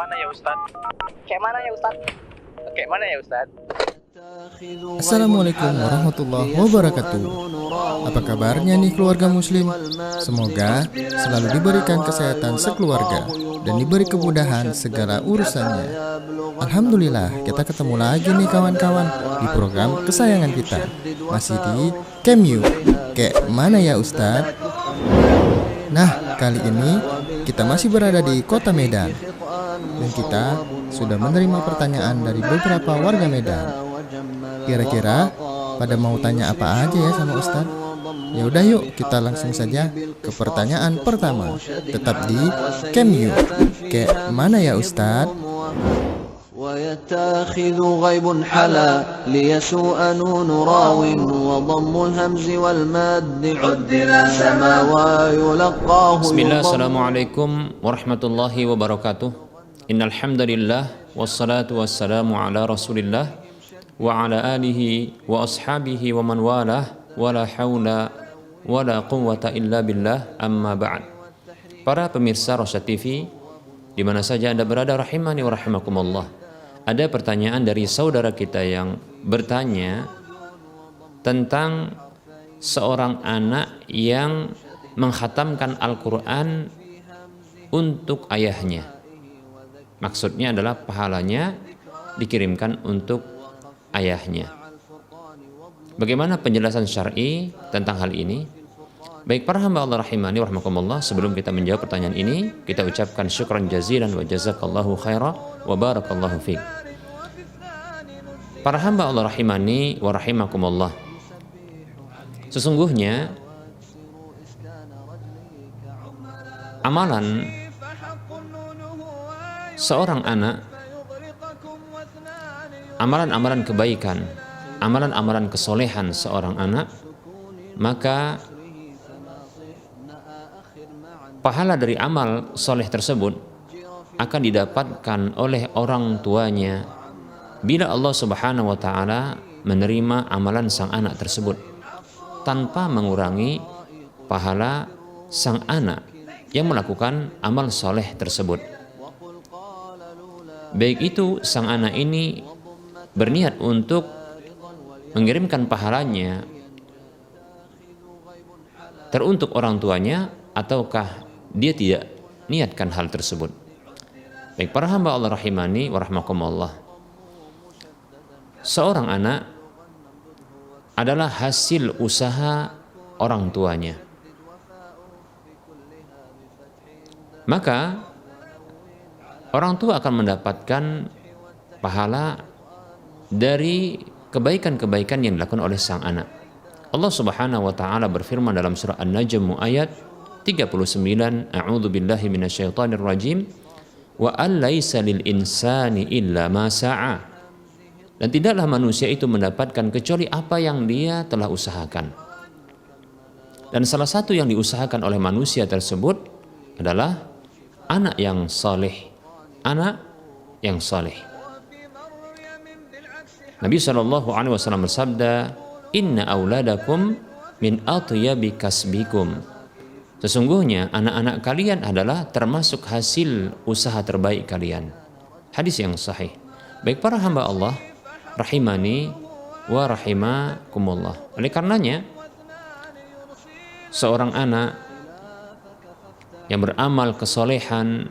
mana ya Ustaz? Kayak mana ya Ustaz? Kayak mana ya Ustaz? Assalamualaikum warahmatullahi wabarakatuh. Apa kabarnya nih keluarga muslim? Semoga selalu diberikan kesehatan sekeluarga dan diberi kemudahan segala urusannya. Alhamdulillah, kita ketemu lagi nih kawan-kawan di program kesayangan kita. Masih di Kemyu. Kayak mana ya Ustadz? Nah, kali ini kita masih berada di kota Medan. Dan kita sudah menerima pertanyaan dari beberapa warga Medan. Kira-kira pada mau tanya apa aja ya sama Ustadz? Ya udah yuk kita langsung saja ke pertanyaan pertama. Tetap di Kemyu. Kayak mana ya Ustadz? ويتخذ غيب حلا ليسوء نون راو وضم الهمز والماد عدل سما ويلقاه Bismillah, assalamualaikum warahmatullahi wabarakatuh. Innal hamdalillah wassalatu wassalamu ala Rasulillah wa ala alihi wa ashabihi wa man walah wala haula wala quwwata illa billah, amma ba'd. Para pemirsa Rosyad TV di mana saja Anda berada, rahimani wa rahimakumullah. Ada pertanyaan dari saudara kita yang bertanya tentang seorang anak yang mengkhatamkan Al-Quran untuk ayahnya. Maksudnya adalah pahalanya dikirimkan untuk ayahnya. Bagaimana penjelasan syar'i tentang hal ini? Baik para hamba Allah rahimani wa rahmakumullah, sebelum kita menjawab pertanyaan ini, kita ucapkan syukran jazilan wa jazakallahu khaira wa barakallahu fiik. Para hamba Allah rahimani wa rahimakumullah, sesungguhnya amalan seorang anak, amalan-amalan kebaikan, amalan-amalan kesolehan seorang anak, maka pahala dari amal soleh tersebut akan didapatkan oleh orang tuanya bila Allah Subhanahu wa Ta'ala menerima amalan sang anak tersebut tanpa mengurangi pahala sang anak yang melakukan amal soleh tersebut. Baik itu sang anak ini berniat untuk mengirimkan pahalanya teruntuk orang tuanya, ataukah dia tidak niatkan hal tersebut. Baik para hamba Allah rahimani wa rahmakumullah, seorang anak adalah hasil usaha orang tuanya. Maka orang tua akan mendapatkan pahala dari kebaikan-kebaikan yang dilakukan oleh sang anak. Allah Subhanahu wa Ta'ala berfirman dalam surah An-Najm ayat 39, A'udzu billahi minasyaitonir rajim, wa allaisa lil insani illa ma sa'a. Dan tidaklah manusia itu mendapatkan kecuali apa yang dia telah usahakan. Dan salah satu yang diusahakan oleh manusia tersebut adalah anak yang saleh. Anak yang saleh. Nabi SAW bersabda, Inna auladakum min atyabi kasbikum. Sesungguhnya anak-anak kalian adalah termasuk hasil usaha terbaik kalian. Hadis yang sahih. Baik para hamba Allah rahimani wa rahimakumullah. Oleh karenanya seorang anak yang beramal kesolehan,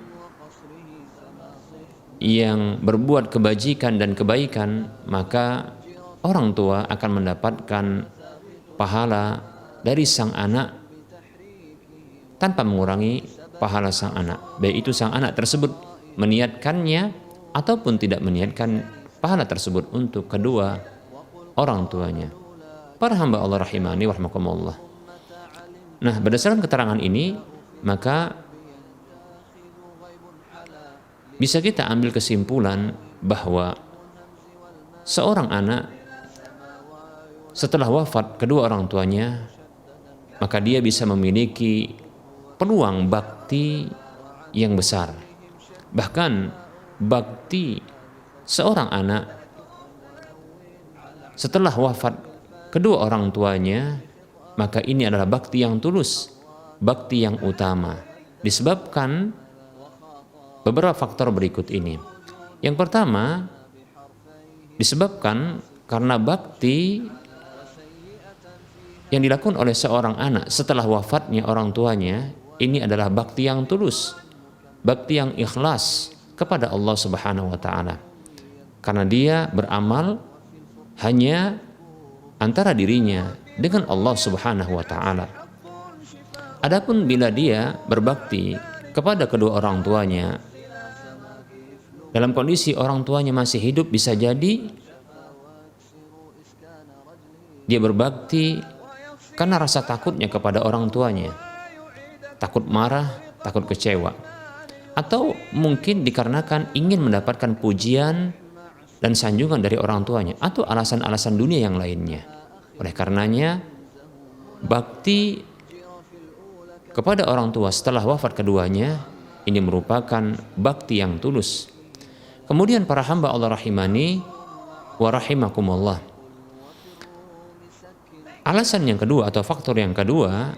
yang berbuat kebajikan dan kebaikan, maka orang tua akan mendapatkan pahala dari sang anak tanpa mengurangi pahala sang anak. Baik itu sang anak tersebut meniatkannya ataupun tidak meniatkan pahala tersebut untuk kedua orang tuanya. Para hamba Allah rahimani wa rahmakumullah. Nah, berdasarkan keterangan ini, maka bisa kita ambil kesimpulan bahwa seorang anak setelah wafat kedua orang tuanya, maka dia bisa memiliki peluang bakti yang besar. Bahkan bakti seorang anak setelah wafat kedua orang tuanya, maka ini adalah bakti yang tulus, bakti yang utama. Disebabkan beberapa faktor berikut ini. Yang pertama, disebabkan karena bakti yang dilakukan oleh seorang anak setelah wafatnya orang tuanya, ini adalah bakti yang tulus, bakti yang ikhlas kepada Allah Subhanahu wa taala. Karena dia beramal hanya antara dirinya dengan Allah Subhanahu wa taala. Adapun bila dia berbakti kepada kedua orang tuanya dalam kondisi orang tuanya masih hidup, bisa jadi dia berbakti karena rasa takutnya kepada orang tuanya, takut marah, takut kecewa, atau mungkin dikarenakan ingin mendapatkan pujian dan sanjungan dari orang tuanya, atau alasan-alasan dunia yang lainnya. Oleh karenanya, bakti kepada orang tua setelah wafat keduanya ini merupakan bakti yang tulus. Kemudian para hamba Allah rahimani wa rahimakumullah, alasan yang kedua atau faktor yang kedua,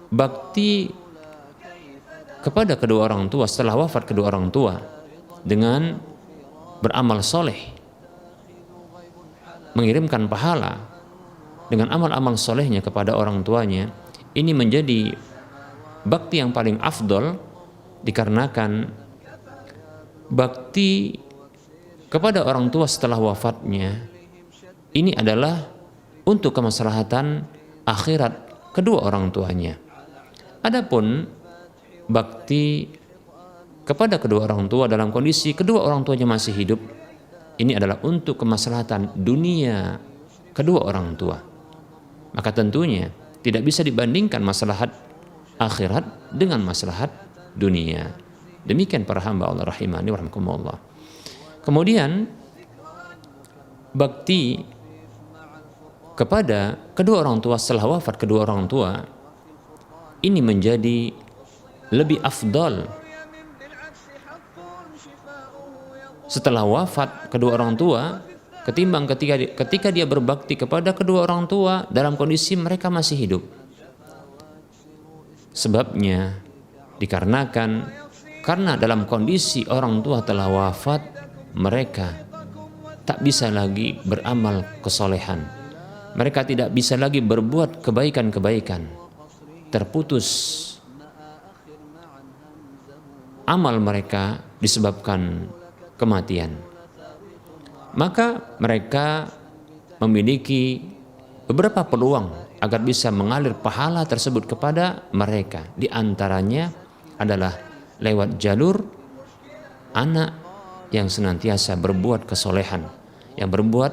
bakti kepada kedua orang tua setelah wafat kedua orang tua dengan beramal soleh, mengirimkan pahala dengan amal-amal solehnya kepada orang tuanya, ini menjadi bakti yang paling afdol, dikarenakan bakti kepada orang tua setelah wafatnya ini adalah untuk kemaslahatan akhirat kedua orang tuanya. Adapun bakti kepada kedua orang tua dalam kondisi kedua orang tuanya masih hidup, ini adalah untuk kemaslahatan dunia kedua orang tua. Maka tentunya tidak bisa dibandingkan maslahat akhirat dengan maslahat dunia. Demikian para hamba Allah rahimani wa rahimakumullah. Kemudian bakti kepada kedua orang tua setelah wafat kedua orang tua ini menjadi lebih afdal setelah wafat kedua orang tua ketimbang ketika dia berbakti kepada kedua orang tua dalam kondisi mereka masih hidup. Sebabnya dikarenakan karena dalam kondisi orang tua telah wafat, mereka tak bisa lagi beramal kesolehan. Mereka tidak bisa lagi berbuat kebaikan-kebaikan. Terputus amal mereka disebabkan kematian. Maka mereka memiliki beberapa peluang agar bisa mengalir pahala tersebut kepada mereka. Di antaranya adalah lewat jalur anak yang senantiasa berbuat kesolehan, yang berbuat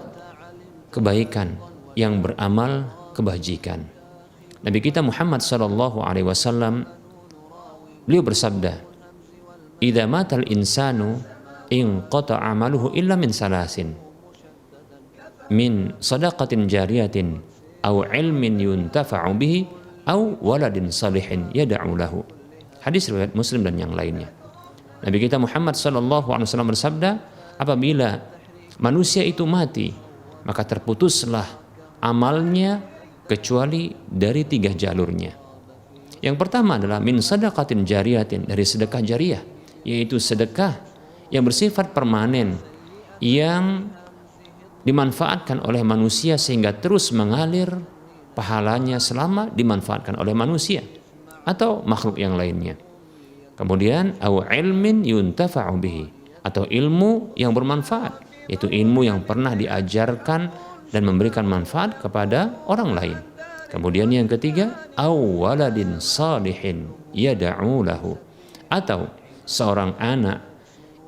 kebaikan, yang beramal kebajikan. Nabi kita Muhammad SAW, beliau bersabda, "Idza matal insanu inqata amaluhu illa min salasin, min sadaqatin jariyatin, aw ilmin yuntafa'u bihi, aw waladin salihin yad'u lahu." Hadis riwayat Muslim dan yang lainnya. Nabi kita Muhammad SAW bersabda, apabila manusia itu mati, maka terputuslah amalnya kecuali dari 3 jalurnya. Yang pertama adalah min sadaqatin jariyatin, dari sedekah jariyah, yaitu sedekah yang bersifat permanen, yang dimanfaatkan oleh manusia sehingga terus mengalir pahalanya selama dimanfaatkan oleh manusia atau makhluk yang lainnya. Kemudian au ilmin yuntafa'u bihi, atau ilmu yang bermanfaat, yaitu ilmu yang pernah diajarkan dan memberikan manfaat kepada orang lain. Kemudian yang ketiga, au waladin salihin yad'u lahu, atau seorang anak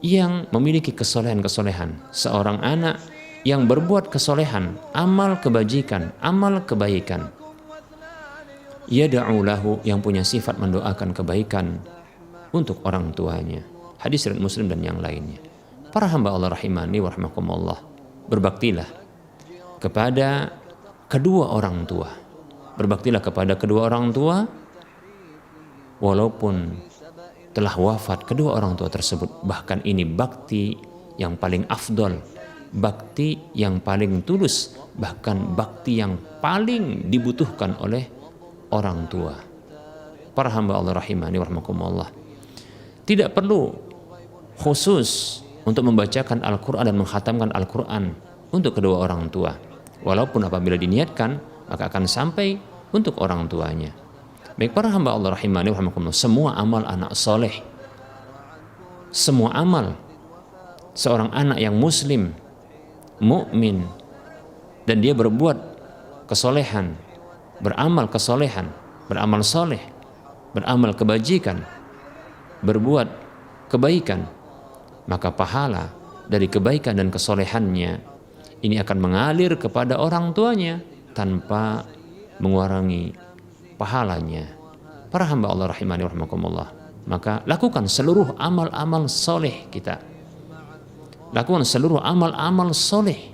yang memiliki kesolehan-kesolehan, seorang anak yang berbuat kesolehan, amal kebajikan, amal kebaikan, yad'u lahu, yang punya sifat mendoakan kebaikan untuk orang tuanya. Hadis riwayat Muslim dan yang lainnya. Para hamba Allah rahimani wa rahimakumullah, berbaktilah kepada kedua orang tua. Berbaktilah kepada kedua orang tua walaupun telah wafat kedua orang tua tersebut. Bahkan ini bakti yang paling afdol, bakti yang paling tulus, bahkan bakti yang paling dibutuhkan oleh orang tua. Para hamba Allah rahimani wa rahimakumullah, tidak perlu khusus untuk membacakan Al-Quran dan menghatamkan Al-Quran untuk kedua orang tua. Walaupun apabila diniatkan, maka akan sampai untuk orang tuanya. Baik para hamba Allah rahimani wa rahimakumullah, semua amal anak soleh, semua amal seorang anak yang muslim, mukmin, dan dia berbuat kesolehan, beramal kesolehan, beramal soleh, beramal kebajikan, berbuat kebaikan, maka pahala dari kebaikan dan kesolehannya ini akan mengalir kepada orang tuanya tanpa mengurangi pahalanya. Para hamba Allah rahimani wa rahimakumullah, maka lakukan seluruh amal-amal soleh kita. Lakukan seluruh amal-amal soleh.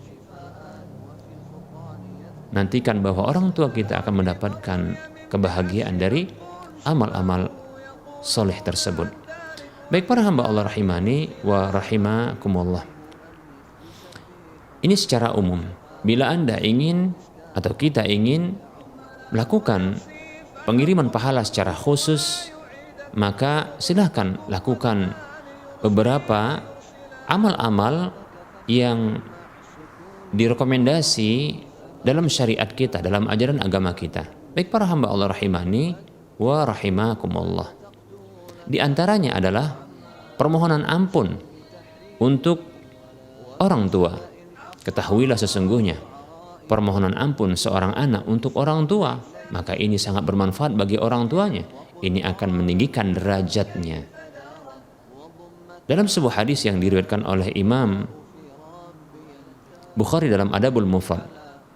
Nantikan bahwa orang tua kita akan mendapatkan kebahagiaan dari amal-amal soleh tersebut. Baik para hamba Allah rahimani wa rahimakumullah, ini secara umum. Bila Anda ingin atau kita ingin melakukan pengiriman pahala secara khusus, maka silahkan lakukan beberapa amal-amal yang direkomendasi dalam syariat kita, dalam ajaran agama kita. Baik para hamba Allah rahimani wa rahimakumullah, di antaranya adalah permohonan ampun untuk orang tua. Ketahuilah sesungguhnya permohonan ampun seorang anak untuk orang tua, maka ini sangat bermanfaat bagi orang tuanya. Ini akan meninggikan derajatnya. Dalam sebuah hadis yang diriwayatkan oleh Imam Bukhari dalam Adabul Mufrad,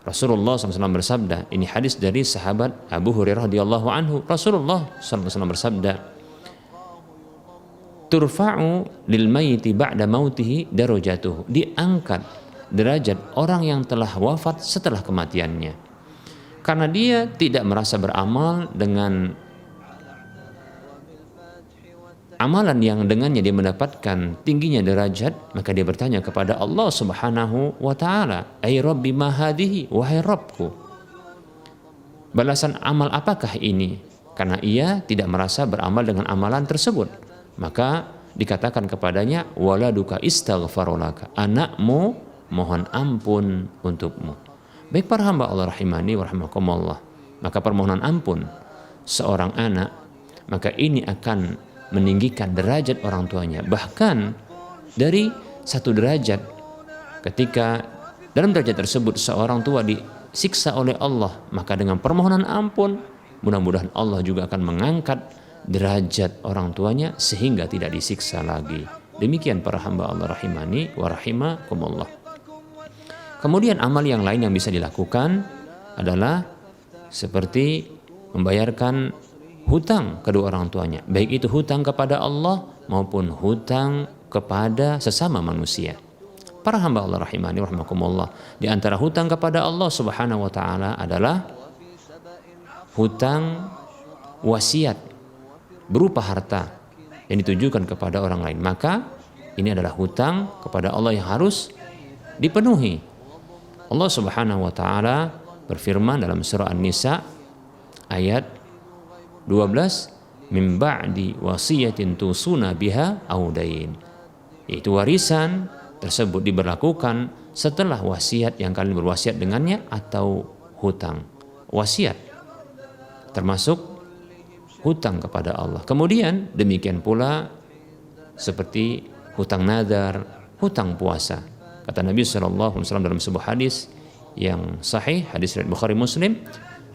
Rasulullah SAW bersabda, ini hadis dari sahabat Abu Hurairah radhiyallahu anhu. Rasulullah SAW bersabda, turfa'u lil mayyiti ba'da mautihi darajatuhu, diangkat derajat orang yang telah wafat setelah kematiannya, karena dia tidak merasa beramal dengan amalan yang dengannya dia mendapatkan tingginya derajat, maka dia bertanya kepada Allah Subhanahu wa taala, "Ai Rabbi ma hadhihi?" Wahai Rabbku, balasan amal apakah ini? Karena ia tidak merasa beramal dengan amalan tersebut, maka dikatakan kepadanya, "Waladuka istaghfarulaka." Anakmu mohon ampun untukmu. Baik para hamba Allah rahimani wa rahimakumullah, maka permohonan ampun seorang anak, maka ini akan meninggikan derajat orang tuanya, bahkan dari satu derajat. Ketika dalam derajat tersebut seorang tua disiksa oleh Allah, maka dengan permohonan ampun mudah-mudahan Allah juga akan mengangkat derajat orang tuanya sehingga tidak disiksa lagi. Demikian para hamba Allah rahimani wa rahimakumullah. Kemudian amal yang lain yang bisa dilakukan adalah seperti membayarkan hutang kedua orang tuanya, baik itu hutang kepada Allah maupun hutang kepada sesama manusia. Para hamba Allah rahimani wa rahimakumullah, di antara hutang kepada Allah Subhanahu wa taala adalah hutang wasiat berupa harta yang ditujukan kepada orang lain. Maka ini adalah hutang kepada Allah yang harus dipenuhi. Allah Subhanahu wa taala berfirman dalam surah An-Nisa ayat 12, "Min ba'di wasiyatin tusuna biha audain." Yaitu warisan tersebut diberlakukan setelah wasiat yang kalian berwasiat dengannya atau hutang. Wasiat termasuk hutang kepada Allah. Kemudian demikian pula seperti hutang nadar, hutang puasa. Kata Nabi SAW dalam sebuah hadis yang sahih, hadis riwayat Bukhari Muslim,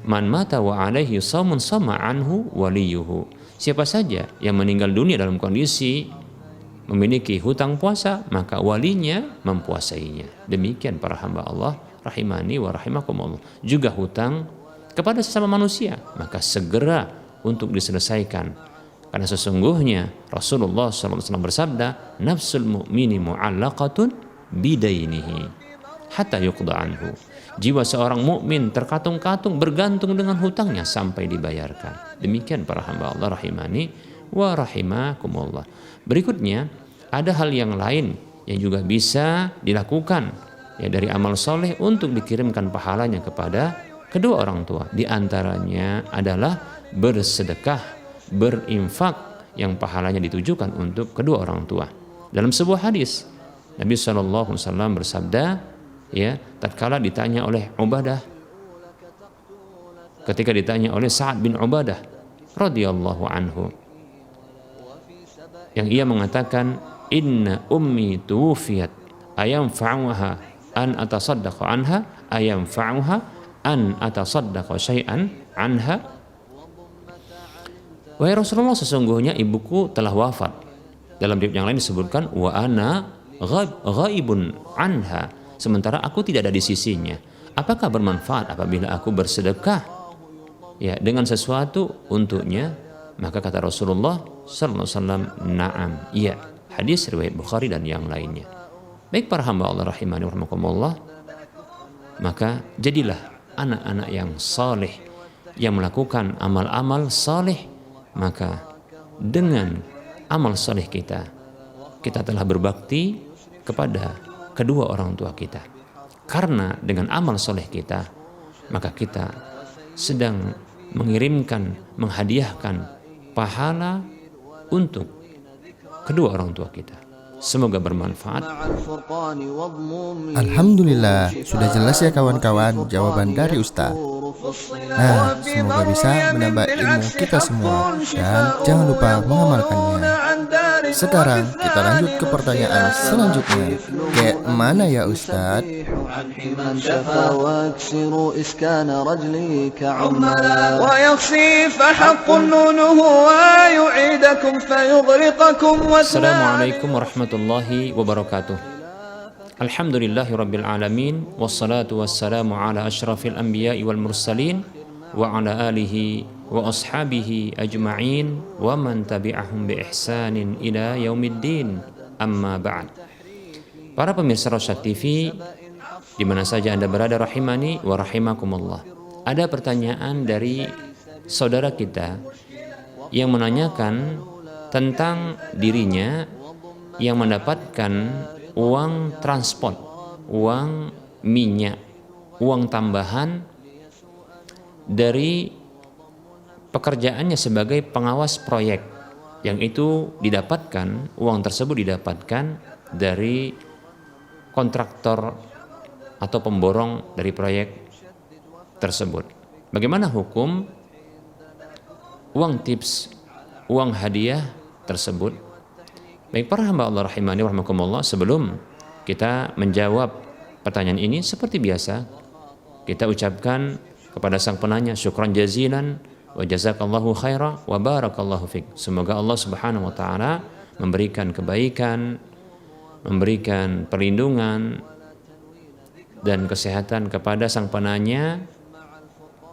"Man mata wa alaihi shaumun sama anhu waliyuhu." Siapa saja yang meninggal dunia dalam kondisi memiliki hutang puasa, maka walinya mempuasainya. Demikian para hamba Allah rahimani wa rahimakumullah. Juga hutang kepada sesama manusia, maka segera untuk diselesaikan. Karena sesungguhnya Rasulullah SAW bersabda, "Nafsul mu'mini mu'allaqatun bidainihi hatta yuqda anhu." Jiwa seorang mukmin terkatung-katung bergantung dengan hutangnya sampai dibayarkan. Demikian para hamba Allah rahimani wa rahimakumullah. Berikutnya ada hal yang lain yang juga bisa dilakukan ya dari amal soleh untuk dikirimkan pahalanya kepada kedua orang tua. Di antaranya adalah bersedekah, berinfak yang pahalanya ditujukan untuk kedua orang tua. Dalam sebuah hadis Nabi SAW bersabda, ya, tatkala ditanya oleh Ubadah, ketika ditanya oleh Sa'ad bin Ubadah radhiyallahu anhu, yang ia mengatakan, inna ummi tuwfiyat ayamfa'uha an atasaddaqa anha ayamfa'uha an atasaddaqa syai'an anha. Wahai Rasulullah, sesungguhnya ibuku telah wafat. Dalam riwayat yang lain disebutkan wa ana ghaibun anha, sementara aku tidak ada di sisinya. Apakah bermanfaat apabila aku bersedekah, ya, dengan sesuatu untuknya? Maka kata Rasulullah sallallahu alaihi wasallam, na'am, iya. Hadis riwayat Bukhari dan yang lainnya. Baik para hamba Allah rahimani wa rahimakumullah, maka jadilah anak-anak yang saleh, yang melakukan amal-amal saleh. Maka dengan amal saleh kita telah berbakti kepada kedua orang tua kita. Karena dengan amal saleh kita, maka kita sedang mengirimkan, menghadiahkan pahala untuk kedua orang tua kita. Semoga bermanfaat. Alhamdulillah, sudah jelas ya kawan-kawan jawaban dari Ustaz. Nah, semoga bisa menambah ilmu kita semua dan jangan lupa mengamalkannya. Sekarang kita lanjut ke pertanyaan selanjutnya. Kayak mana ya Ustaz? Assalamualaikum warahmatullahi wabarakatuh. Alhamdulillahirabbil alamin, wassalatu wassalamu ala asyrafil anbiya'i wal mursalin wa ala alihi wa ashabihi ajma'in wa man tabi'ahum bi ihsanin ila yaumiddin. Amma ba'd. Para pemirsa Rosyad TV di mana saja Anda berada rahimani wa rahimakumullah. Ada pertanyaan dari saudara kita yang menanyakan tentang dirinya yang mendapatkan uang transport, uang minyak, uang tambahan dari pekerjaannya sebagai pengawas proyek, yang itu didapatkan, uang tersebut didapatkan dari kontraktor atau pemborong dari proyek tersebut. Bagaimana hukum uang tips, uang hadiah tersebut? Baik para hamba Allah rahimani wa rahimakumullah, sebelum kita menjawab pertanyaan ini, seperti biasa kita ucapkan kepada sang penanya syukran jazilan wa jazakallahu khaira wa barakallahu fik. Semoga Allah Subhanahu wa taala memberikan kebaikan, memberikan perlindungan dan kesehatan kepada sang penanya,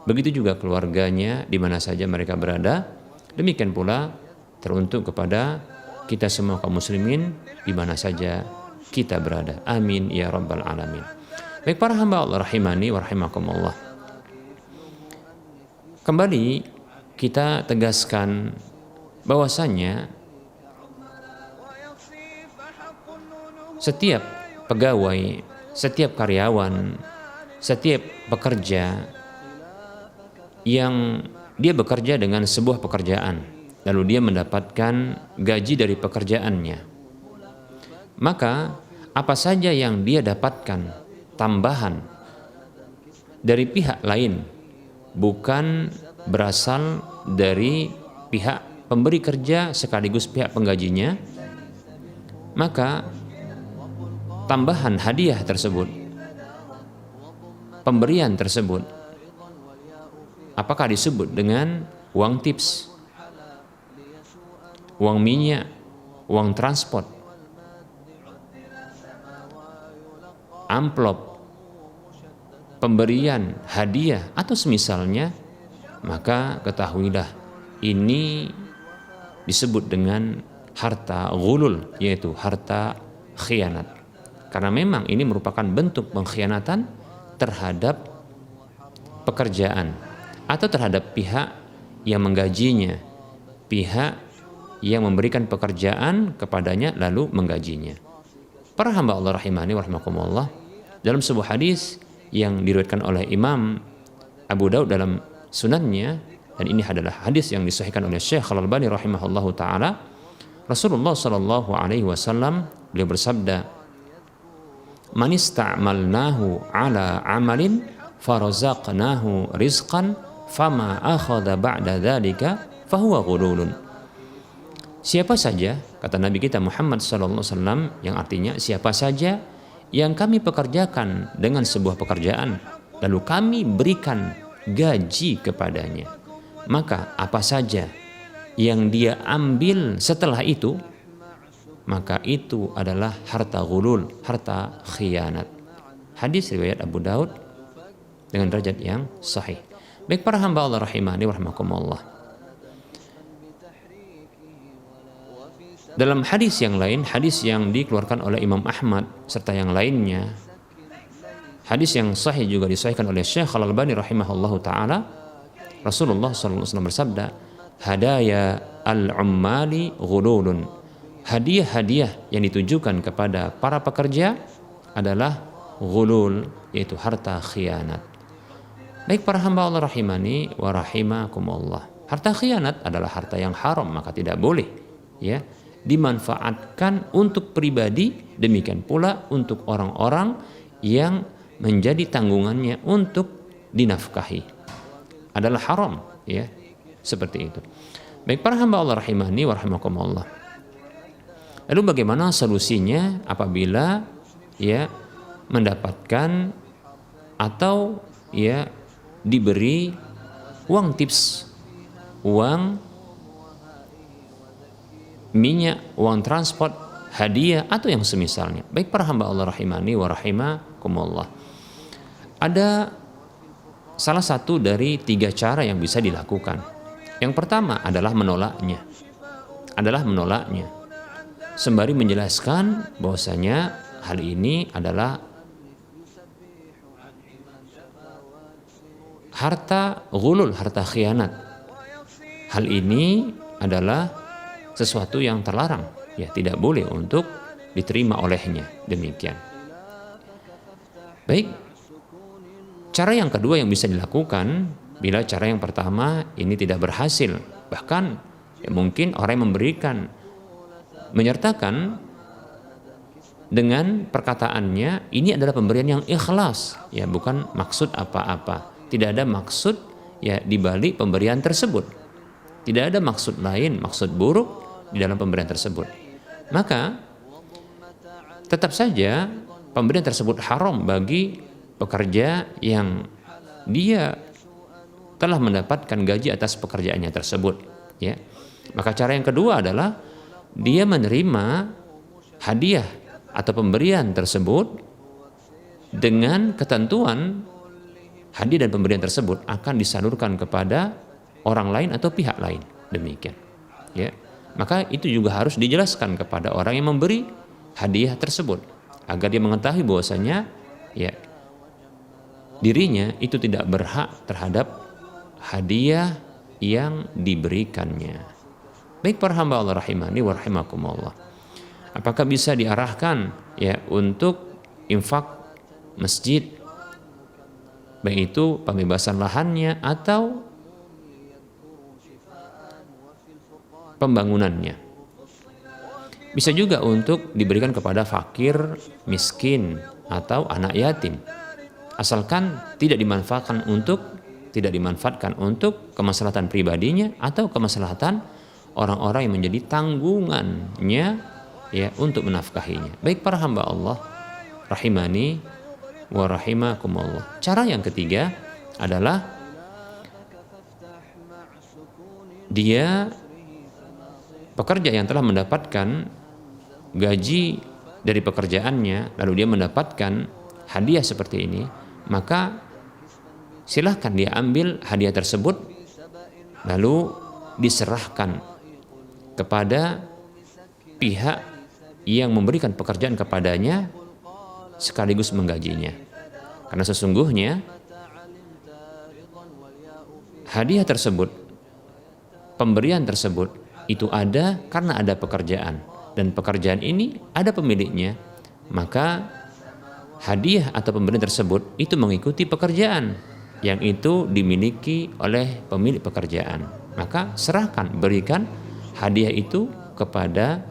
begitu juga keluarganya di mana saja mereka berada. Demikian pula teruntuk kepada kita semua kaum muslimin di mana saja kita berada. Amin ya rabbal alamin. Baik para hamba Allah rahimani wa rahimakumullah. Kembali kita tegaskan bahwasanya setiap pegawai, setiap karyawan, setiap pekerja yang dia bekerja dengan sebuah pekerjaan, lalu dia mendapatkan gaji dari pekerjaannya, maka apa saja yang dia dapatkan tambahan dari pihak lain, bukan berasal dari pihak pemberi kerja sekaligus pihak penggajinya, maka tambahan hadiah tersebut, pemberian tersebut, apakah disebut dengan uang tips, uang minyak, uang transport, amplop, pemberian hadiah atau semisalnya, maka ketahuilah ini disebut dengan harta ghulul, yaitu harta khianat. Karena memang ini merupakan bentuk pengkhianatan terhadap pekerjaan atau terhadap pihak yang menggajinya, pihak yang memberikan pekerjaan kepadanya lalu menggajinya. Para hamba Allah rahimani wa rahimakumullah, dalam sebuah hadis yang diriwayatkan oleh Imam Abu Daud dalam sunannya, dan ini adalah hadis yang disahihkan oleh Syekh Al-Albani rahimahullahu taala, Rasulullah Shallallahu Alaihi Wasallam beliau bersabda, "Man ista'malnahu ala amalin farazaqnahu rizqan fama akhadha ba'da dzalika fahuwa ghululun." Siapa saja, kata Nabi kita Muhammad SAW, yang artinya siapa saja yang kami pekerjakan dengan sebuah pekerjaan, lalu kami berikan gaji kepadanya, maka apa saja yang dia ambil setelah itu, maka itu adalah harta ghulul, harta khianat. Hadis riwayat Abu Daud dengan derajat yang sahih. Baik para hamba Allah rahimani wa rahimakumullah. Dalam hadis yang lain, hadis yang dikeluarkan oleh Imam Ahmad serta yang lainnya, hadis yang sahih juga disahihkan oleh Syekh Al-Albani rahimahullahu taala, Rasulullah SAW bersabda, "Hadaya al-ummali ghululun." Hadiah-hadiah yang ditujukan kepada para pekerja adalah ghulul, yaitu harta khianat. Baik para hamba Allah rahimani wa rahimakumullah. Harta khianat adalah harta yang haram, maka tidak boleh ya dimanfaatkan untuk pribadi, demikian pula untuk orang-orang yang menjadi tanggungannya untuk dinafkahi. Adalah haram ya, seperti itu. Baik para hamba Allah rahimani wa rahimakumullah. Lalu bagaimana solusinya apabila ya mendapatkan atau ya diberi uang tips, uang minyak, uang transport, hadiah atau yang semisalnya. Baik para hamba Allah rahimani wa rahimakumullah. Ada salah satu dari 3 cara yang bisa dilakukan. Yang pertama adalah menolaknya. Sembari menjelaskan bahwasanya hal ini adalah harta ghulul, harta khianat. Hal ini adalah sesuatu yang terlarang, ya tidak boleh untuk diterima olehnya, demikian. Baik, cara yang kedua yang bisa dilakukan bila cara yang pertama ini tidak berhasil, bahkan ya mungkin orang yang memberikan menyertakan dengan perkataannya ini adalah pemberian yang ikhlas, ya bukan maksud apa-apa, tidak ada maksud ya di balik pemberian tersebut, tidak ada maksud lain, maksud buruk di dalam pemberian tersebut, maka tetap saja pemberian tersebut haram bagi pekerja yang dia telah mendapatkan gaji atas pekerjaannya tersebut ya. Maka cara yang kedua adalah dia menerima hadiah atau pemberian tersebut dengan ketentuan hadiah dan pemberian tersebut akan disalurkan kepada orang lain atau pihak lain, demikian ya. Maka itu juga harus dijelaskan kepada orang yang memberi hadiah tersebut agar dia mengetahui bahwasanya ya dirinya itu tidak berhak terhadap hadiah yang diberikannya. Baik para hamba Allah rahimani wa rahimakumullah. Apakah bisa diarahkan ya untuk infak masjid, baik itu pembebasan lahannya atau pembangunannya. Bisa juga untuk diberikan kepada fakir, miskin atau anak yatim. Asalkan tidak dimanfaatkan untuk kemaslahatan pribadinya atau kemaslahatan orang-orang yang menjadi tanggungannya ya untuk menafkahinya. Baik para hamba Allah rahimani wa rahimakumullah. Cara yang ketiga adalah dia pekerja yang telah mendapatkan gaji dari pekerjaannya, lalu dia mendapatkan hadiah seperti ini, maka silahkan dia ambil hadiah tersebut, lalu diserahkan kepada pihak yang memberikan pekerjaan kepadanya sekaligus menggajinya. Karena sesungguhnya hadiah tersebut, pemberian tersebut itu ada karena ada pekerjaan, dan pekerjaan ini ada pemiliknya, maka hadiah atau pemberian tersebut itu mengikuti pekerjaan yang itu dimiliki oleh pemilik pekerjaan. Maka serahkan, berikan hadiah itu kepada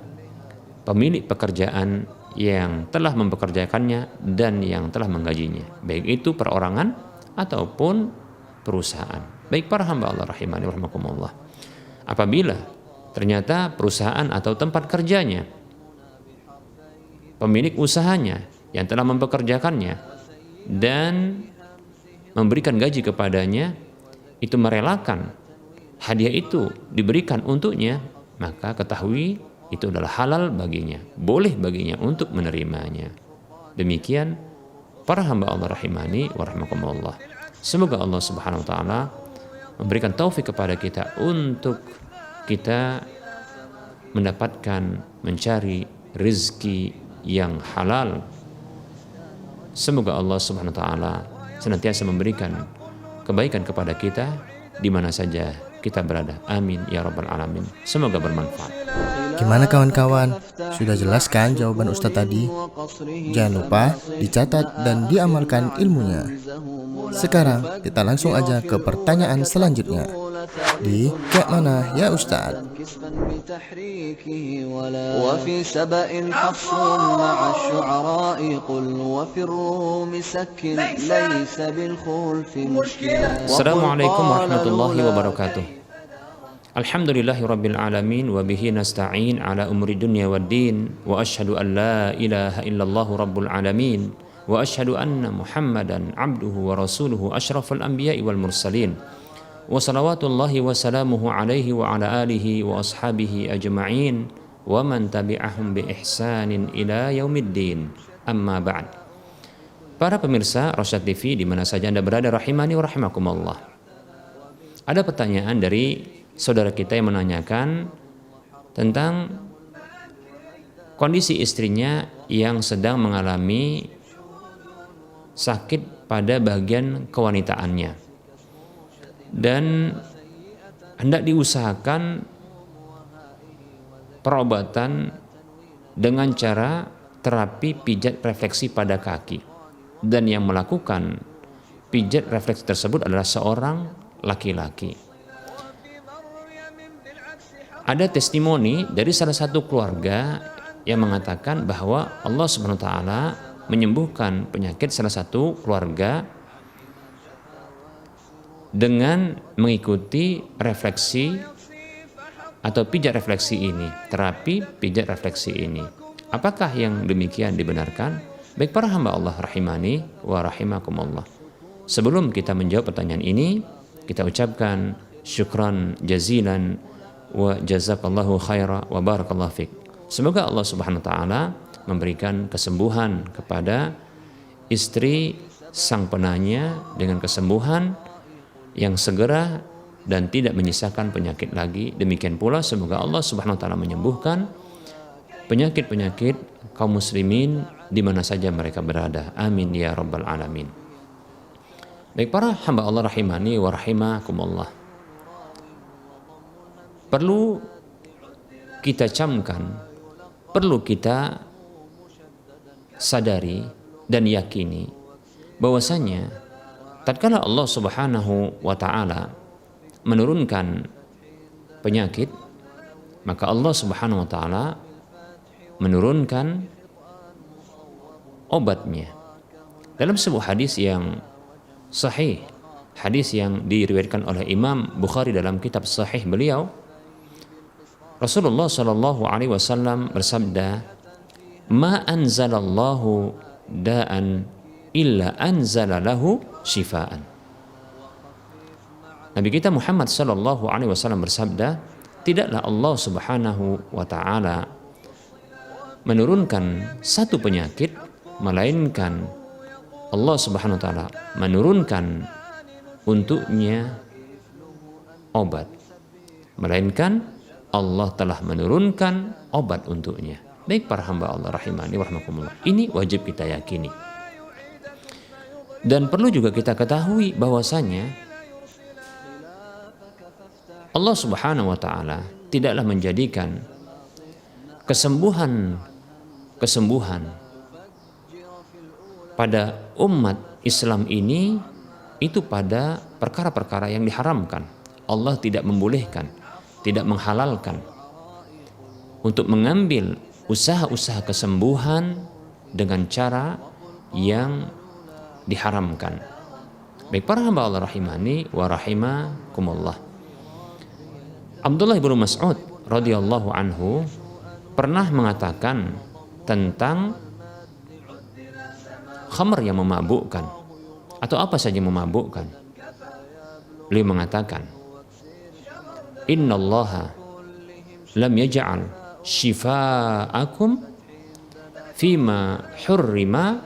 pemilik pekerjaan yang telah mempekerjakannya dan yang telah menggajinya, baik itu perorangan ataupun perusahaan. Baik para hamba Allah rahimani wa rahimakumullah, apabila ternyata perusahaan atau tempat kerjanya, pemilik usahanya yang telah mempekerjakannya dan memberikan gaji kepadanya itu merelakan hadiah itu diberikan untuknya, maka ketahui itu adalah halal baginya, boleh baginya untuk menerimanya. Demikian para hamba Allah rahimani wa rahimakumullah. Semoga Allah Subhanahu wa taala memberikan taufik kepada kita untuk kita mendapatkan mencari rezeki yang halal. Semoga Allah Subhanahu wa taala senantiasa memberikan kebaikan kepada kita di mana saja kita berada. Amin ya rabbal alamin. Semoga bermanfaat. Gimana kawan-kawan? Sudah jelas kan jawaban Ustadz tadi? Jangan lupa dicatat dan diamalkan ilmunya. Sekarang kita langsung aja ke pertanyaan selanjutnya. Di kayak mana ya Ustadz? وفي سبأ حفص مع الشعراء قل وفي الروم سكن ليس بالخلف مشكلة. Assalamualaikum warahmatullahi wabarakatuh. Alhamdulillahi rabbil alamin wa bihi nasta'in ala umuri dunya waddin wa asyhadu an la ilaha illallah rabbul alamin wa asyhadu anna Muhammadan abduhu wa rasuluhu asyraful anbiya'i wal mursalin wa salawatullahi wa salamuhu alaihi wa ala alihi wa ashabihi ajma'in wa man tabi'ahum bi ihsanin ila yaumiddin. Amma ba'd. Para pemirsa Rosyad TV di mana saja Anda berada rahimani wa rahimakumullah. Ada pertanyaan dari saudara kita yang menanyakan tentang kondisi istrinya yang sedang mengalami sakit pada bagian kewanitaannya dan hendak diusahakan perobatan dengan cara terapi pijat refleksi pada kaki, dan yang melakukan pijat refleksi tersebut adalah seorang laki-laki. Ada testimoni dari salah satu keluarga yang mengatakan bahwa Allah Subhanahu wa taala menyembuhkan penyakit salah satu keluarga dengan mengikuti refleksi atau pijat refleksi ini, terapi pijat refleksi ini. Apakah yang demikian dibenarkan? Baik para hamba Allah rahimani wa rahimakumullah. Sebelum kita menjawab pertanyaan ini, kita ucapkan syukran jazilan wa jazakallahu khaira wa barakallahu fik. Semoga Allah Subhanahu wa taala memberikan kesembuhan kepada istri sang penanya dengan kesembuhan yang segera dan tidak menyisakan penyakit lagi. Demikian pula semoga Allah Subhanahu wa taala menyembuhkan penyakit-penyakit kaum muslimin di mana saja mereka berada. Amin ya rabbal alamin. Baik para hamba Allah rahimani wa rahimakumullah. Perlu kita camkan, perlu kita sadari dan yakini bahwasanya tatkala Allah Subhanahu wa taala menurunkan penyakit, maka Allah Subhanahu wa taala menurunkan obatnya. Dalam sebuah hadis yang sahih, hadis yang diriwayatkan oleh Imam Bukhari dalam kitab sahih beliau, Rasulullah sallallahu alaihi wasallam bersabda, "Ma anzalallahu da'an illa anzala lahu shifaan." Nabi kita Muhammad sallallahu alaihi wasallam bersabda, tidaklah Allah Subhanahu wa taala menurunkan satu penyakit melainkan Allah Subhanahu wa taala menurunkan untuknya obat, melainkan Allah telah menurunkan obat untuknya. Baik para hamba Allah rahimani wa rahimakumullah. Ini wajib kita yakini. Dan perlu juga kita ketahui bahwasanya Allah Subhanahu wa taala tidaklah menjadikan kesembuhan pada umat Islam ini itu pada perkara-perkara yang diharamkan. Allah tidak membolehkan, tidak menghalalkan. untuk mengambil usaha-usaha kesembuhan dengan cara yang diharamkan. Baik para hamba Allah rahimani wa rahimakumullah. Abdullah bin Mas'ud radhiyallahu anhu pernah mengatakan tentang khamr yang memabukkan atau apa saja yang memabukkan. Beliau mengatakan, "Innallaha lam yaj'al shifa'akum fima hurrima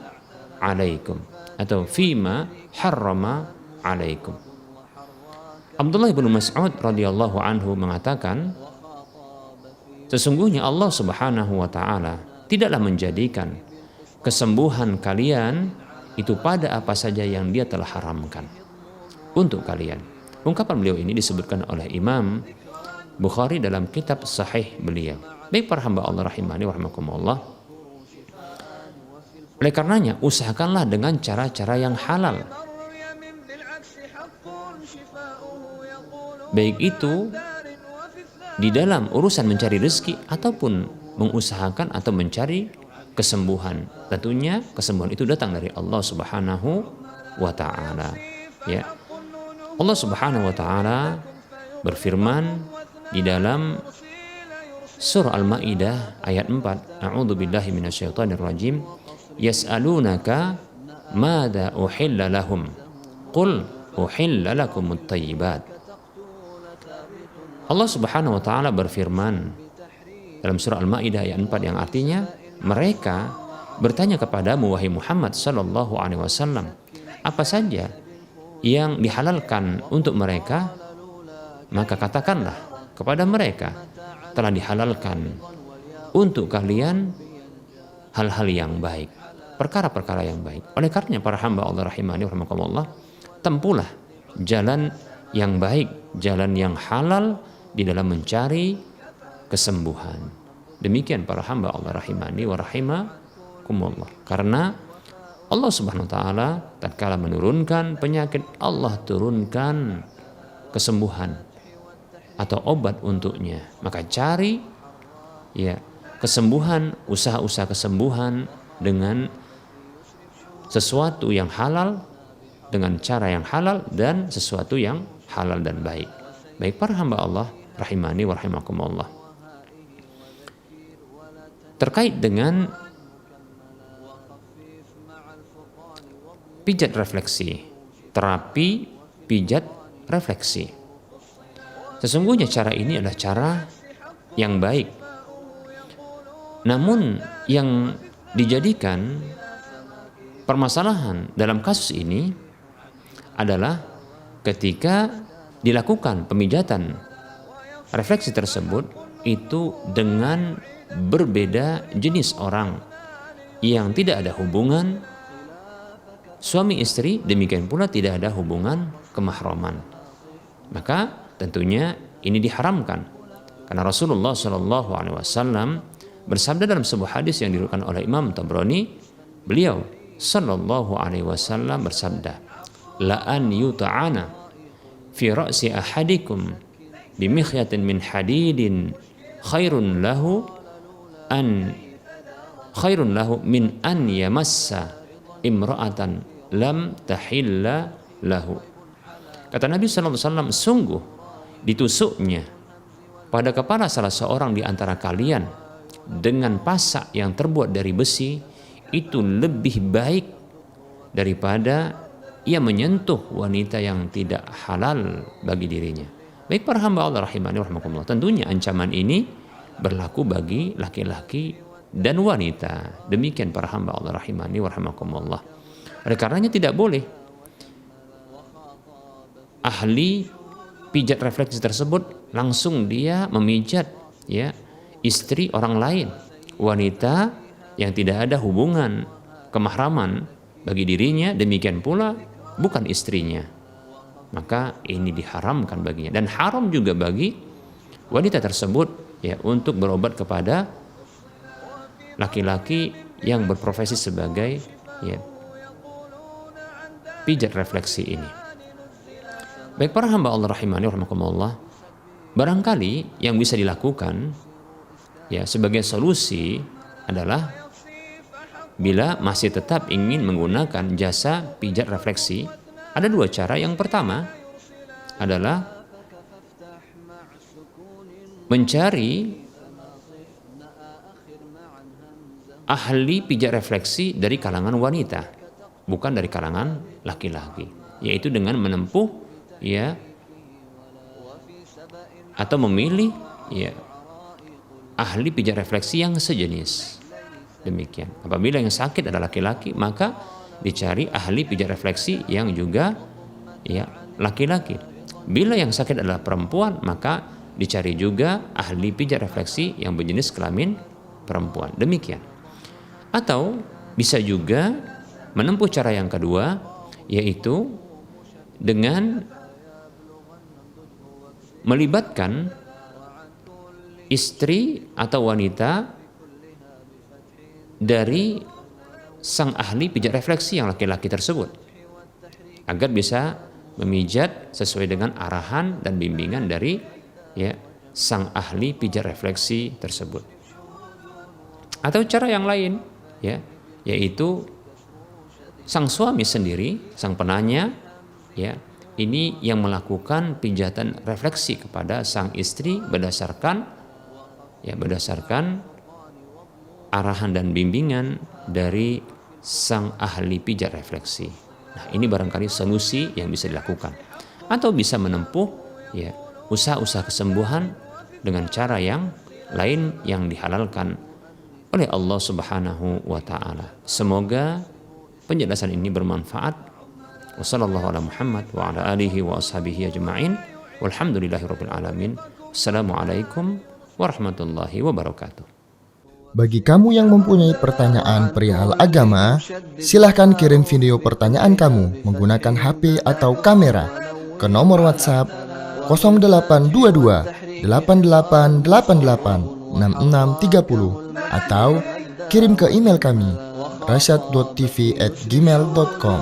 alaikum atau fima harrama alaikum." Abdullah bin Mas'ud radhiyallahu anhu mengatakan, sesungguhnya Allah Subhanahu wa taala tidaklah menjadikan kesembuhan kalian itu pada apa saja yang Dia telah haramkan untuk kalian. Ungkapan beliau ini disebutkan oleh Imam Bukhari dalam kitab Sahih beliau. Baik para hamba Allah rahimani wa rahimakumullah. Oleh karenanya usahakanlah dengan cara-cara yang halal. Baik itu di dalam urusan mencari rezeki ataupun mengusahakan atau mencari kesembuhan. Tentunya kesembuhan itu datang dari Allah Subhanahu wa taala. Ya. Allah Subhanahu wa taala berfirman di dalam surah Al-Maidah ayat 4, A'udzubillahi minasyaitonirrajim, yas'alunaka madza uhilla lahum qul uhilla lakumut thayyibat. Allah Subhanahu wa taala berfirman dalam surah Al-Maidah ayat 4 yang artinya, mereka bertanya kepadamu wahai Muhammad sallallahu alaihi wasallam, apa saja yang dihalalkan untuk mereka, maka katakanlah kepada mereka, telah dihalalkan untuk kalian hal-hal yang baik, perkara-perkara yang baik. Oleh karenanya para hamba Allah rahimani wa rahimakumullah, tempuhlah jalan yang baik, jalan yang halal di dalam mencari kesembuhan. Demikian para hamba Allah rahimani wa rahimakumullah. Karena Allah Subhanahu wa taala tatkala menurunkan penyakit, Allah turunkan kesembuhan atau obat untuknya. Maka cari ya kesembuhan, usaha-usaha kesembuhan dengan sesuatu yang halal, dengan cara yang halal dan sesuatu yang halal dan baik. Baik para hamba Allah rahimani wa rahimakumullah. Terkait dengan pijat refleksi, terapi pijat refleksi. Sesungguhnya cara ini adalah cara yang baik. Namun yang dijadikan permasalahan dalam kasus ini adalah ketika dilakukan pemijatan refleksi tersebut itu dengan berbeda jenis orang yang tidak ada hubungan suami istri, demikian pula tidak ada hubungan kemahraman. Maka tentunya ini diharamkan karena Rasulullah Shallallahu Alaihi Wasallam bersabda dalam sebuah hadis yang diriwayatkan oleh Imam Tabrani, beliau Shallallahu Alaihi Wasallam bersabda, la an yuta'ana fi ra'si ahadikum bimikhyatin min hadidin khairun lahu min an yamassa imra'atan lam tahilla lahu. Kata Nabi SAW, sungguh ditusuknya pada kepala salah seorang di antara kalian dengan pasak yang terbuat dari besi itu lebih baik daripada ia menyentuh wanita yang tidak halal bagi dirinya. Baik para hamba Allah rahimani wa rahimakumullah, tentunya ancaman ini berlaku bagi laki-laki dan wanita. Demikian para hamba Allah rahimani wa rahimakumullah. Oleh karenanya tidak boleh ahli pijat refleksi tersebut langsung dia memijat ya istri orang lain, wanita yang tidak ada hubungan kemahraman bagi dirinya, demikian pula bukan istrinya. Maka ini diharamkan baginya dan haram juga bagi wanita tersebut ya untuk berobat kepada laki-laki yang berprofesi sebagai ya pijat refleksi ini. Baik para hamba Allah rahimani wa rahimakumullah, barangkali yang bisa dilakukan ya sebagai solusi adalah bila masih tetap ingin menggunakan jasa pijat refleksi, ada dua cara. Yang pertama adalah mencari ahli pijat refleksi dari kalangan wanita, bukan dari kalangan laki-laki, yaitu dengan menempuh ya atau memilih ya ahli pijat refleksi yang sejenis. Demikian. Apabila yang sakit adalah laki-laki, maka dicari ahli pijat refleksi yang juga ya laki-laki. Bila yang sakit adalah perempuan, maka dicari juga ahli pijat refleksi yang berjenis kelamin perempuan. Demikian. Atau bisa juga menempuh cara yang kedua, yaitu dengan melibatkan istri atau wanita dari sang ahli pijat refleksi yang laki-laki tersebut, agar bisa memijat sesuai dengan arahan dan bimbingan dari ya sang ahli pijat refleksi tersebut. Atau cara yang lain ya, yaitu sang suami sendiri, sang penanya ya, ini yang melakukan pijatan refleksi kepada sang istri berdasarkan arahan dan bimbingan dari sang ahli pijat refleksi. Nah, ini barangkali solusi yang bisa dilakukan. Atau bisa menempuh ya usaha-usaha kesembuhan dengan cara yang lain yang dihalalkan oleh Allah Subhanahu wa taala. Semoga penjelasan ini bermanfaat. Wassallallahu ala Muhammad wa ala alihi wa ashabihi ajma'in. Walhamdulillahirabbil alamin. Assalamualaikum warahmatullahi wabarakatuh. Bagi kamu yang mempunyai pertanyaan perihal agama, silahkan kirim video pertanyaan kamu menggunakan HP atau kamera ke nomor WhatsApp 0822 8888 6630 atau kirim ke email kami rasyad.tv@gmail.com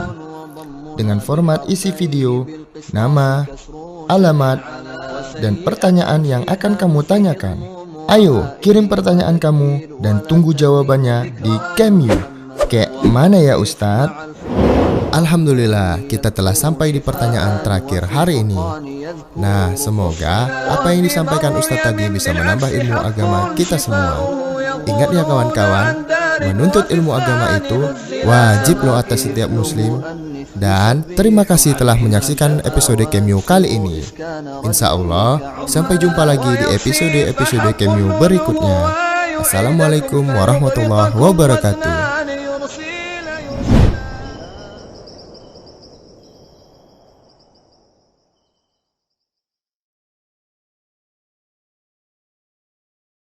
dengan format isi video, nama, alamat, dan pertanyaan yang akan kamu tanyakan. Ayo, kirim pertanyaan kamu dan tunggu jawabannya di Cameo. Kayak mana ya Ustadz? Alhamdulillah, kita telah sampai di pertanyaan terakhir hari ini. Nah, semoga apa yang disampaikan Ustadz tadi bisa menambah ilmu agama kita semua. Ingat ya kawan-kawan, menuntut ilmu agama itu wajib loh atas setiap muslim. Dan terima kasih telah menyaksikan episode Cameo kali ini. Insya Allah, sampai jumpa lagi di episode Cameo berikutnya. Assalamualaikum warahmatullahi wabarakatuh.